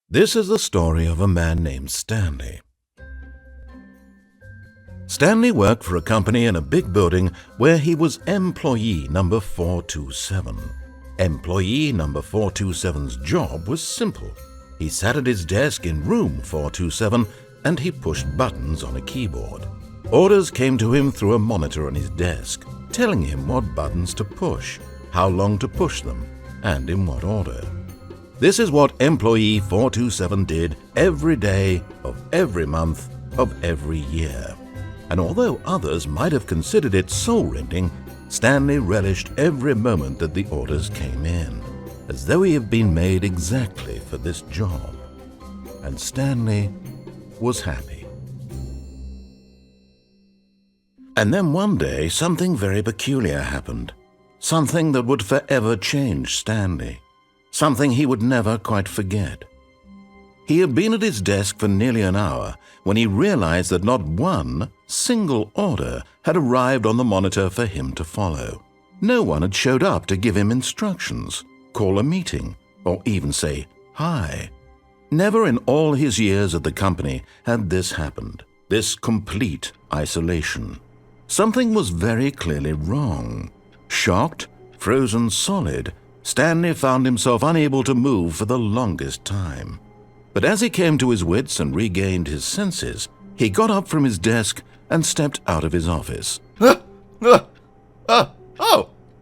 This is the story of a man named Stanley. Stanley worked for a company in a big building where he was employee number 427. Employee number 427's job was simple. He sat at his desk in room 427 and he pushed buttons on a keyboard. Orders came to him through a monitor on his desk, telling him what buttons to push, how long to push them, and in what order. This is what employee 427 did every day of every month of every year. And although others might have considered it soul-rending, Stanley relished every moment that the orders came in, as though he had been made exactly for this job. And Stanley was happy. And then one day, something very peculiar happened. Something that would forever change Stanley. Something he would never quite forget. He had been at his desk for nearly an hour when he realized that not one single order had arrived on the monitor for him to follow. No one had showed up to give him instructions, call a meeting, or even say hi. Never in all his years at the company had this happened, this complete isolation. Something was very clearly wrong. Shocked, frozen solid, Stanley found himself unable to move for the longest time. But as he came to his wits and regained his senses, he got up from his desk and stepped out of his office. Oh,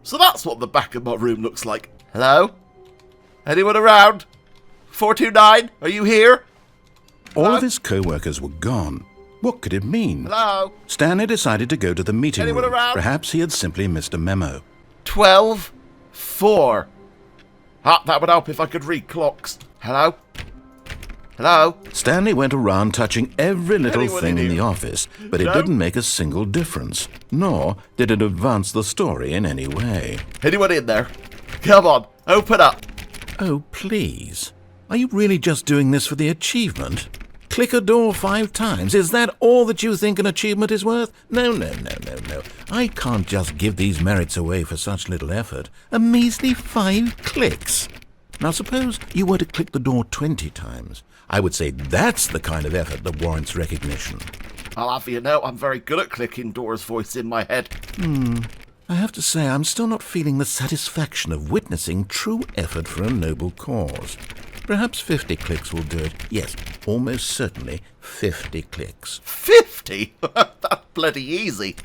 so that's what the back of my room looks like. Hello? Anyone around? 429, are you here? All of his co-workers were gone. What could it mean? Hello? Stanley decided to go to the meeting Anyone room. around? Perhaps he had simply missed a memo. 12:04. That would help if I could read clocks. Hello? Hello? Stanley went around touching every little Anyone thing in here? the office, but it No? didn't make a single difference, nor did it advance the story in any way. Anyone in there? Come on, open up. Oh, please. Are you really just doing this for the achievement? Click a door 5 times. Is that all that you think an achievement is worth? No. I can't just give these merits away for such little effort. A measly 5 clicks. Now suppose you were to click the door 20 times. I would say that's the kind of effort that warrants recognition. I'll have you know I'm very good at clicking doors, voice in my head. I have to say I'm still not feeling the satisfaction of witnessing true effort for a noble cause. Perhaps 50 clicks will do it. Yes, almost certainly 50 clicks. 50? That's bloody easy.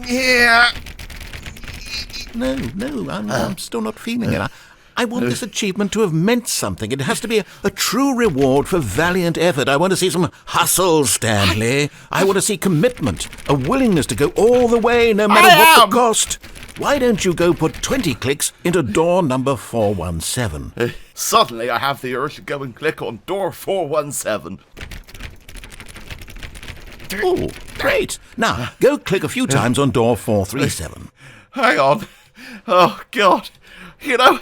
Yeah. No, I'm still not feeling it. I want this achievement to have meant something. It has to be a true reward for valiant effort. I want to see some hustle, Stanley. I want to see commitment, a willingness to go all the way, no matter what the cost. Why don't you go put 20 clicks into door number 417? Suddenly I have the urge to go and click on door 417. Oh, great. Now, go click a few times on door 437. Hang on. Oh, God. You know,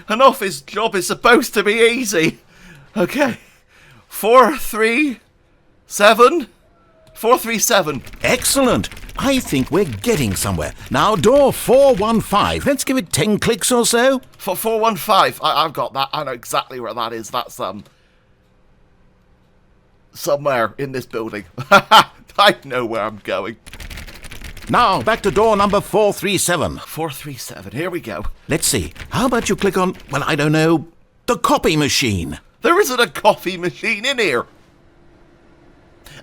an office job is supposed to be easy. Okay. 437. 437. Excellent. I think we're getting somewhere. Now, door 415. Let's give it 10 clicks or so. 415. I've got that. I know exactly where that is. That's, somewhere in this building. I know where I'm going. Now, back to door number 437. 437. Here we go. Let's see. How about you click on, well, I don't know, the copy machine? There isn't a coffee machine in here.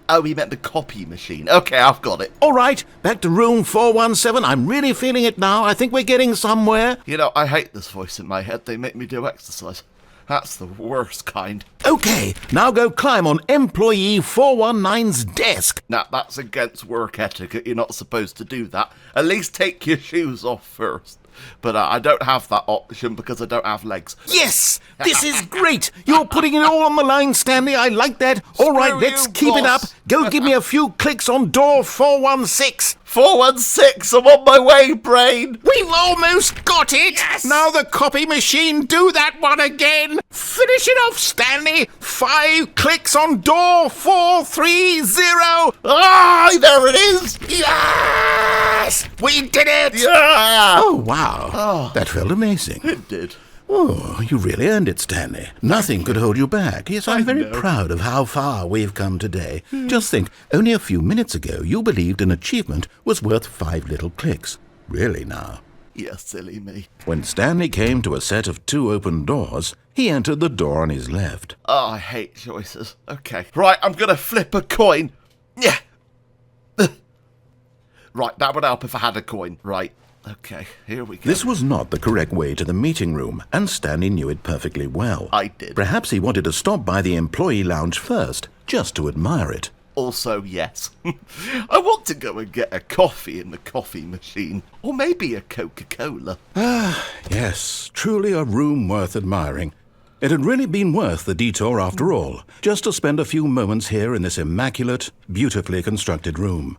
Oh, he meant the copy machine. Okay, I've got it. All right, back to room 417. I'm really feeling it now. I think we're getting somewhere. You know, I hate this voice in my head. They make me do exercise. That's the worst kind. Okay, now go climb on employee 419's desk. Now, that's against work etiquette. You're not supposed to do that. At least take your shoes off first. But I don't have that option because I don't have legs. Yes! This is great! You're putting it all on the line, Stanley. I like that. All right, let's keep it up. Go give me a few clicks on door 416. 416, I'm on my way, brain. We've almost got it. Yes! Now the copy machine, do that one again. Finish it off, Stanley. 5 clicks on door 430. Ah, there it is. Yes! We did it! Yeah. Oh, wow. That felt amazing. It did. Oh, you really earned it, Stanley. Nothing could hold you back. Yes, I'm very proud of how far we've come today. Just think, only a few minutes ago you believed an achievement was worth 5 little clicks. Really now. Yeah, silly me. When Stanley came to a set of 2 open doors, he entered the door on his left. Oh, I hate choices. Okay. Right, I'm going to flip a coin. Yeah. Right, that would help if I had a coin. Right. Okay, here we go. This was not the correct way to the meeting room, and Stanley knew it perfectly well. I did. Perhaps he wanted to stop by the employee lounge first, just to admire it. Also, yes. I want to go and get a coffee in the coffee machine. Or maybe a Coca-Cola. Yes, truly a room worth admiring. It had really been worth the detour after all, just to spend a few moments here in this immaculate, beautifully constructed room.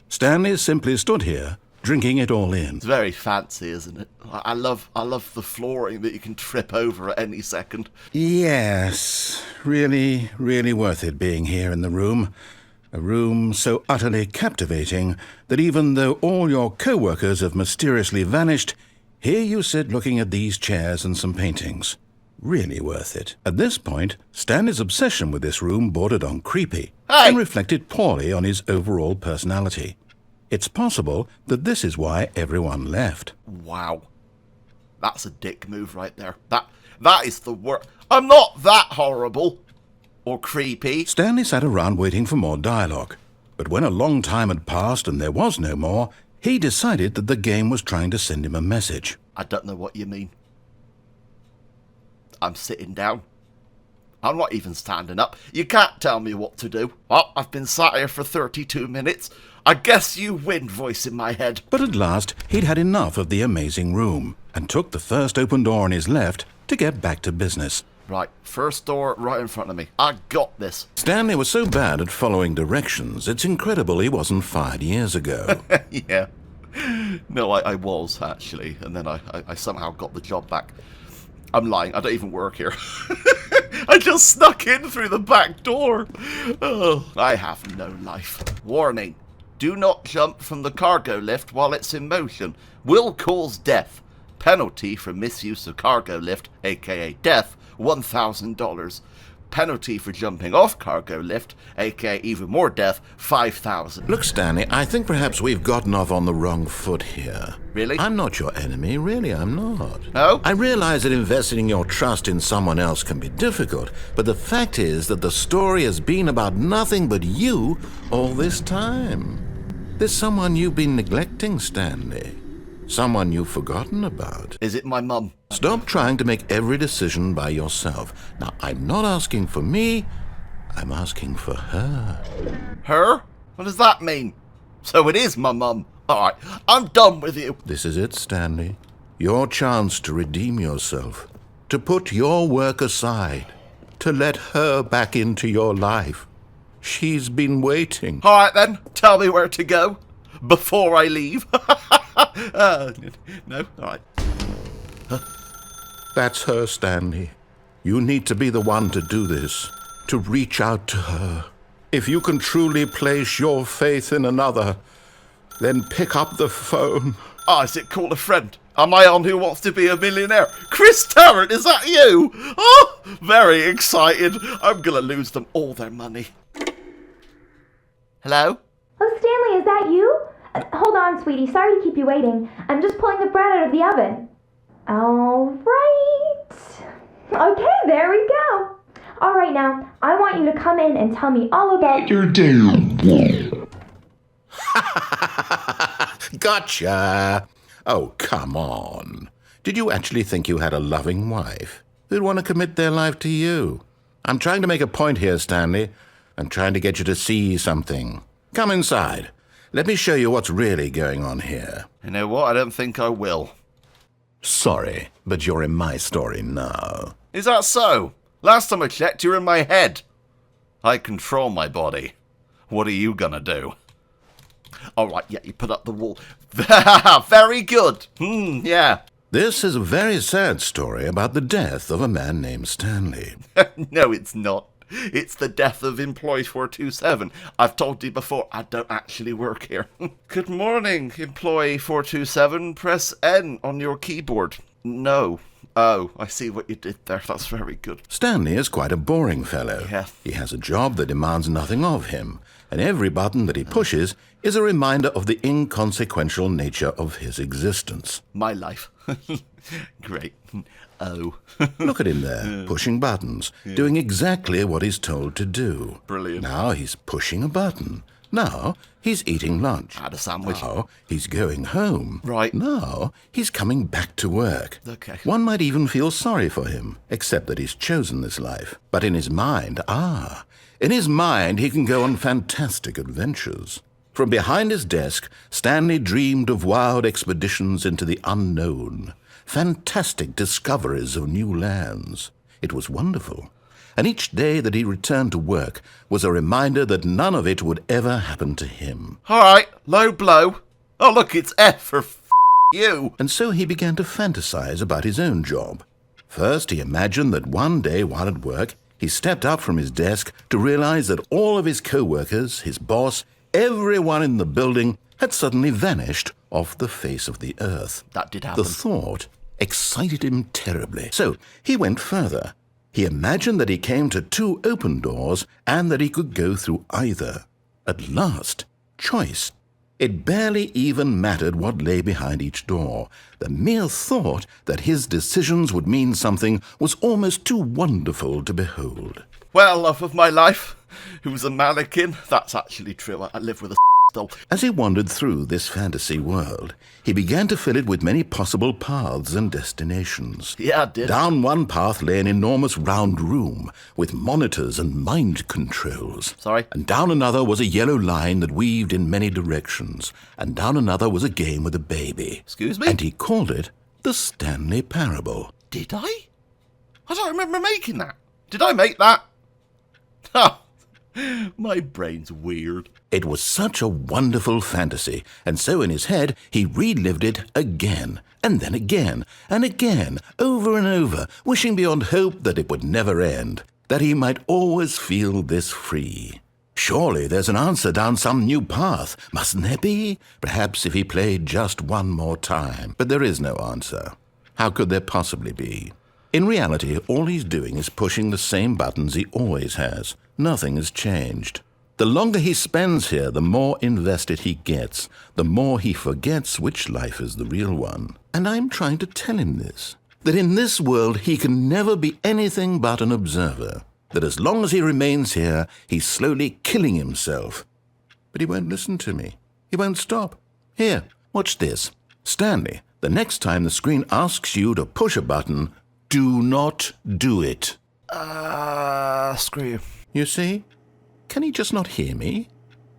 Stanley simply stood here, drinking it all in. It's very fancy, isn't it? I love the flooring that you can trip over at any second. Yes, really, really worth it being here in the room. A room so utterly captivating that even though all your co-workers have mysteriously vanished, here you sit looking at these chairs and some paintings. Really worth it. At this point, Stanley's obsession with this room bordered on creepy and reflected poorly on his overall personality. It's possible that this is why everyone left. Wow. That's a dick move right there. That is the worst. I'm not that horrible. Or creepy. Stanley sat around waiting for more dialogue. But when a long time had passed and there was no more, he decided that the game was trying to send him a message. I don't know what you mean. I'm sitting down. I'm not even standing up. You can't tell me what to do. Oh, I've been sat here for 32 minutes. I guess you win, voice in my head. But at last, he'd had enough of the amazing room and took the first open door on his left to get back to business. Right, first door right in front of me. I got this. Stanley was so bad at following directions, it's incredible he wasn't fired years ago. Yeah. No, I was, actually. And then I somehow got the job back. I'm lying. I don't even work here. I just snuck in through the back door. Oh, I have no life. Warning. Do not jump from the cargo lift while it's in motion. Will cause death. Penalty for misuse of cargo lift, aka death, $1,000. Penalty for jumping off cargo lift, aka even more death, $5,000. Look, Stanley, I think perhaps we've gotten off on the wrong foot here. Really? I'm not your enemy, really, I'm not. No? I realize that investing your trust in someone else can be difficult, but the fact is that the story has been about nothing but you all this time. There's someone you've been neglecting, Stanley. Someone you've forgotten about. Is it my mum? Stop trying to make every decision by yourself. Now, I'm not asking for me, I'm asking for her. Her? What does that mean? So it is my mum. Alright, I'm done with you. This is it, Stanley. Your chance to redeem yourself. To put your work aside. To let her back into your life. She's been waiting. Alright then, tell me where to go. Before I leave. No? Alright. That's her, Stanley. You need to be the one to do this. To reach out to her. If you can truly place your faith in another, then pick up the phone. Oh, is it called a friend? Am I on Who Wants to Be a Millionaire? Chris Tarrant, is that you? Oh, very excited. I'm gonna lose them all their money. Hello? Oh, Stanley, is that you? Hold on, sweetie. Sorry to keep you waiting. I'm just pulling the bread out of the oven. All right. Okay, there we go. All right, now, I want you to come in and tell me all about your day. Gotcha. Oh, come on. Did you actually think you had a loving wife who'd want to commit their life to you? I'm trying to make a point here, Stanley. I'm trying to get you to see something. Come inside. Let me show you what's really going on here. You know what? I don't think I will. Sorry, but you're in my story now. Is that so? Last time I checked, you're in my head. I control my body. What are you gonna do? Alright, yeah, you put up the wall. Very good. Yeah. This is a very sad story about the death of a man named Stanley. No, it's not. It's the death of Employee 427. I've told you before, I don't actually work here. Good morning, Employee 427. Press N on your keyboard. No, Oh, I see what you did there. That's very good. Stanley is quite a boring fellow. Yeah. He has a job that demands nothing of him, and every button that he pushes is a reminder of the inconsequential nature of his existence. My life. Great. Oh. Look at him there, pushing buttons, doing exactly what he's told to do. Brilliant. Now he's pushing a button. Now he's eating lunch. Had a sandwich. Now he's going home. Right. Now he's coming back to work. Okay. One might even feel sorry for him, except that he's chosen this life. But in his mind, in his mind he can go on fantastic adventures. From behind his desk, Stanley dreamed of wild expeditions into the unknown, fantastic discoveries of new lands. It was wonderful. And each day that he returned to work was a reminder that none of it would ever happen to him. All right, low blow. Oh, look, it's F for you. And so he began to fantasize about his own job. First, he imagined that one day while at work, he stepped up from his desk to realize that all of his co-workers, his boss, everyone in the building had suddenly vanished off the face of the earth. That did happen. The thought excited him terribly. So he went further. He imagined that he came to 2 open doors and that he could go through either. At last, choice. It barely even mattered what lay behind each door. The mere thought that his decisions would mean something was almost too wonderful to behold. Well, love of my life, who's a mannequin. That's actually true. I live with a doll. As he wandered through this fantasy world, he began to fill it with many possible paths and destinations. Yeah, I did. Down one path lay an enormous round room with monitors and mind controls. Sorry? And down another was a yellow line that weaved in many directions. And down another was a game with a baby. Excuse me? And he called it the Stanley Parable. Did I? I don't remember making that. Did I make that? Ha! My brain's weird. It was such a wonderful fantasy, and so in his head he relived it again, and then again, and again, over and over, wishing beyond hope that it would never end, that he might always feel this free. Surely there's an answer down some new path, mustn't there be? Perhaps if he played just one more time. But there is no answer. How could there possibly be? In reality, all he's doing is pushing the same buttons he always has. Nothing has changed. The longer he spends here, the more invested he gets, the more he forgets which life is the real one. And I'm trying to tell him this, that in this world he can never be anything but an observer, that as long as he remains here, he's slowly killing himself. But he won't listen to me. He won't stop. Here, watch this. Stanley, the next time the screen asks you to push a button, do not do it. Screw you. You see? Can he just not hear me?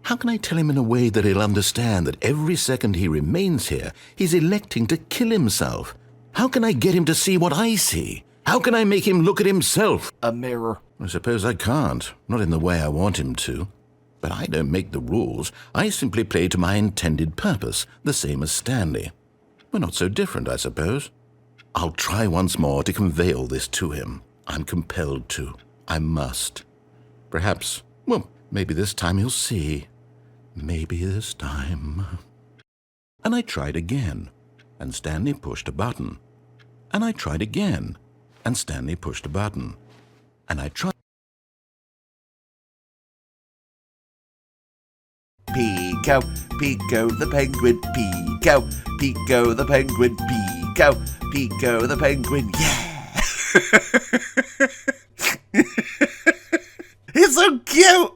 How can I tell him in a way that he'll understand that every second he remains here, he's electing to kill himself? How can I get him to see what I see? How can I make him look at himself? A mirror. I suppose I can't, not in the way I want him to. But I don't make the rules. I simply play to my intended purpose, the same as Stanley. We're not so different, I suppose. I'll try once more to convey all this to him. I'm compelled to. I must. Perhaps, well, maybe this time he'll see. Maybe this time. And I tried again, and Stanley pushed a button. And I tried again, and Stanley pushed a button. And I tried. Pico, Pico the penguin, Pico, Pico the penguin, Pico, Pico the penguin, yeah! It's so cute!